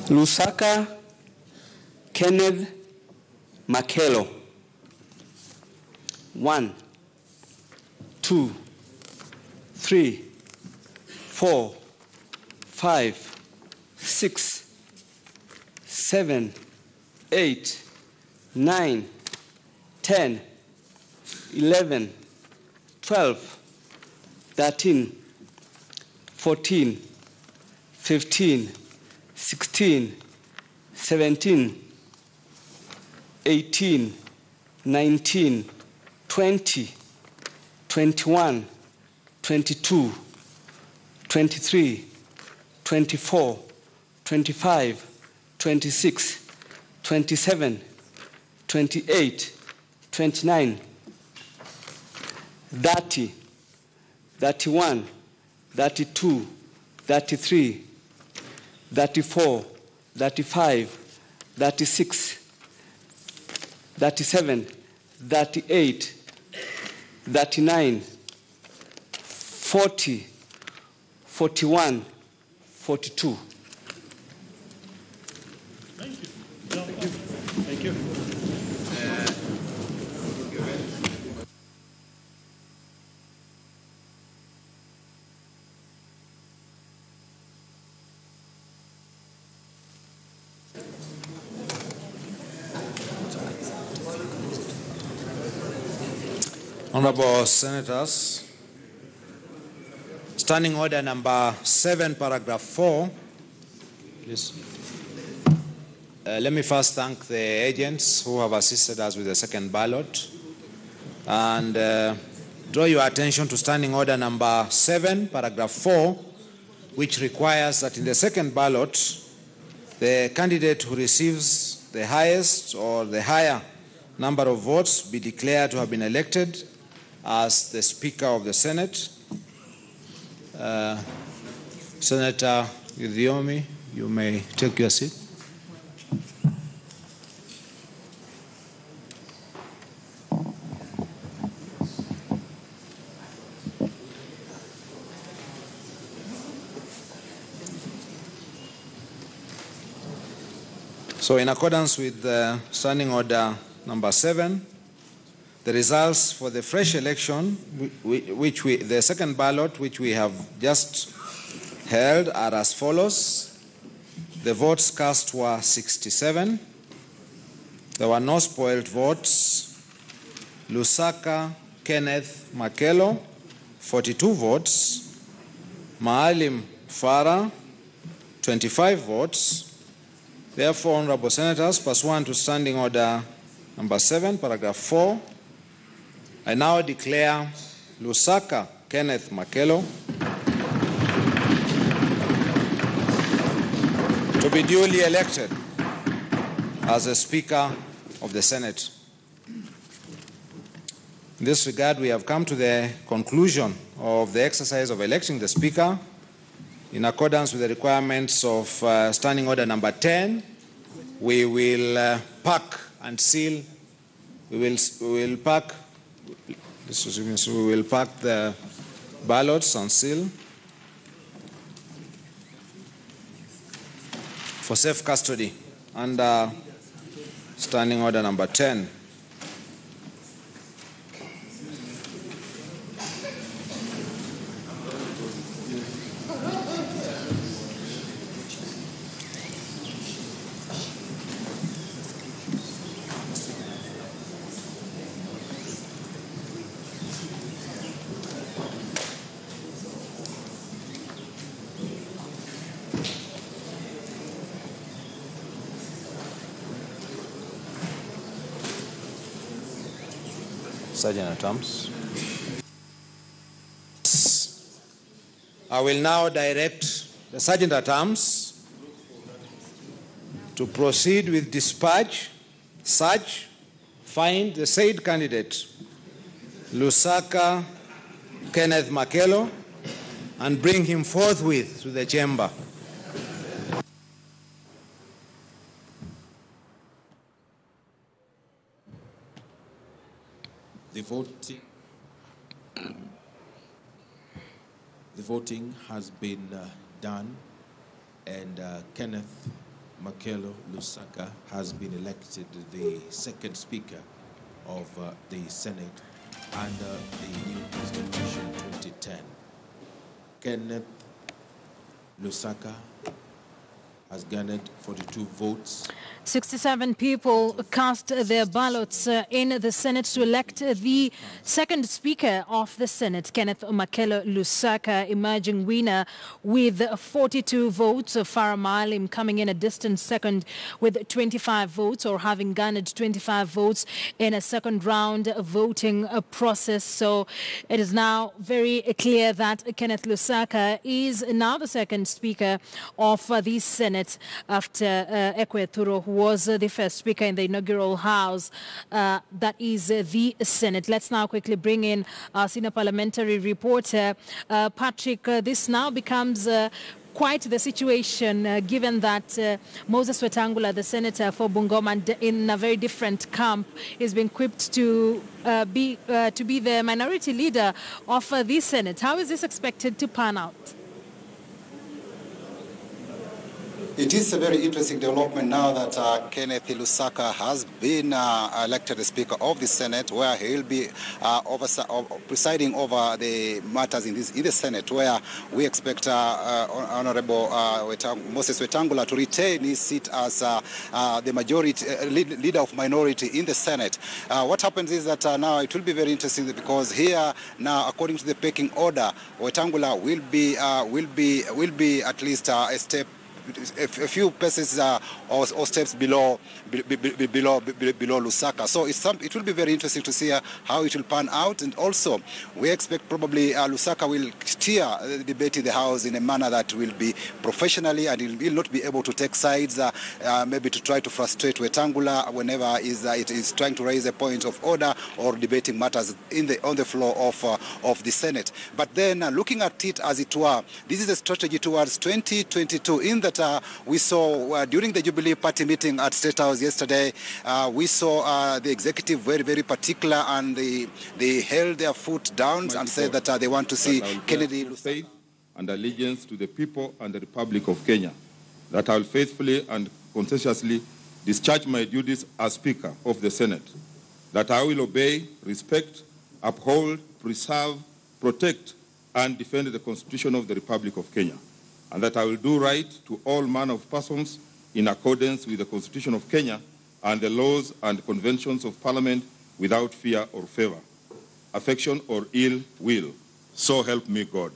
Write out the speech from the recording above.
Lusaka Kenneth Makelo. 1, 2, 3, 4, 5, 6, 7, 8, 9, 10, 11, 12, 13, 14, 15, 16, 17, 18, 19, 20, 21, 22, 23, 24, 25, 26, 27, 28, 29, 30, 31, 32, 33, 34, 35, 36, 37, 38, 39, 40, 41, 42. Thank you. Thank you. Honorable Senators, Standing Order number 7, paragraph 4. Please. Let me first thank the agents who have assisted us with the second ballot and draw your attention to Standing Order number 7, paragraph 4, which requires that in the second ballot, the candidate who receives the highest or the higher number of votes be declared to have been elected as the Speaker of the Senate. Senator Idiomi, you may take your seat. So in accordance with Standing Order number 7, the results for the fresh election, the second ballot, which we have just held, are as follows. The votes cast were 67. There were no spoiled votes. Lusaka Kenneth Makelo, 42 votes. Maalim Farah, 25 votes. Therefore, Honorable Senators, pursuant to Standing Order number 7, paragraph 4, I now declare Lusaka Kenneth Makelo to be duly elected as the Speaker of the Senate. In this regard, we have come to the conclusion of the exercise of electing the Speaker. In accordance with the requirements of Standing Order number 10, we will pack and seal. We will pack the ballots and seal for safe custody under Standing Order number 10. Sergeant at Arms. I will now direct the Sergeant at Arms to proceed with dispatch, search, find the said candidate, Lusaka Kenneth Makelo, and bring him forthwith to the chamber. The voting has been done, and Kenneth Kenneth Lusaka has been elected the second Speaker of the Senate under the new Constitution 2010. Kenneth Lusaka has garnered 42 votes. 67 people cast their ballots in the Senate to elect the second Speaker of the Senate, Kenneth Lusaka, emerging winner with 42 votes. Farah Maalim coming in a distant second with 25 votes, or having garnered 25 votes in a second round voting process. So it is now very clear that Kenneth Lusaka is now the second Speaker of the Senate after Ekwe Thuro, who was the first Speaker in the inaugural House, that is the Senate. Let's now quickly bring in our senior parliamentary reporter, Patrick. This now becomes quite the situation, given that Moses Wetangula, the senator for Bungoma, in a very different camp, is being quipped to be the minority leader of the Senate. How is this expected to pan out? It is a very interesting development now that Kenneth Lusaka has been elected the Speaker of the Senate, where he will be presiding over the matters in the Senate, where we expect Honorable Moses Wetangula to retain his seat as the majority leader of minority in the Senate. What happens is that now it will be very interesting, because here now, according to the pecking order, Wetangula will be at least a step, a few paces or steps below Lusaka. So it will be very interesting to see how it will pan out, and also we expect probably Lusaka will steer the debate in the House in a manner that will be professionally, and he will not be able to take sides, maybe to try to frustrate Wetangula whenever it is trying to raise a point of order or debating matters on the floor of the Senate. But then looking at it as it were, this is a strategy towards 2022, in that we saw during the Jubilee Party meeting at State House yesterday, we saw the executive very, very particular, and they held their foot down and said that they want to see Kennedy faith and allegiance to the people and the Republic of Kenya, that I will faithfully and conscientiously discharge my duties as Speaker of the Senate, that I will obey, respect, uphold, preserve, protect, and defend the Constitution of the Republic of Kenya, and that I will do right to all manner of persons in accordance with the Constitution of Kenya and the laws and conventions of Parliament, without fear or favor, affection or ill will. So help me God.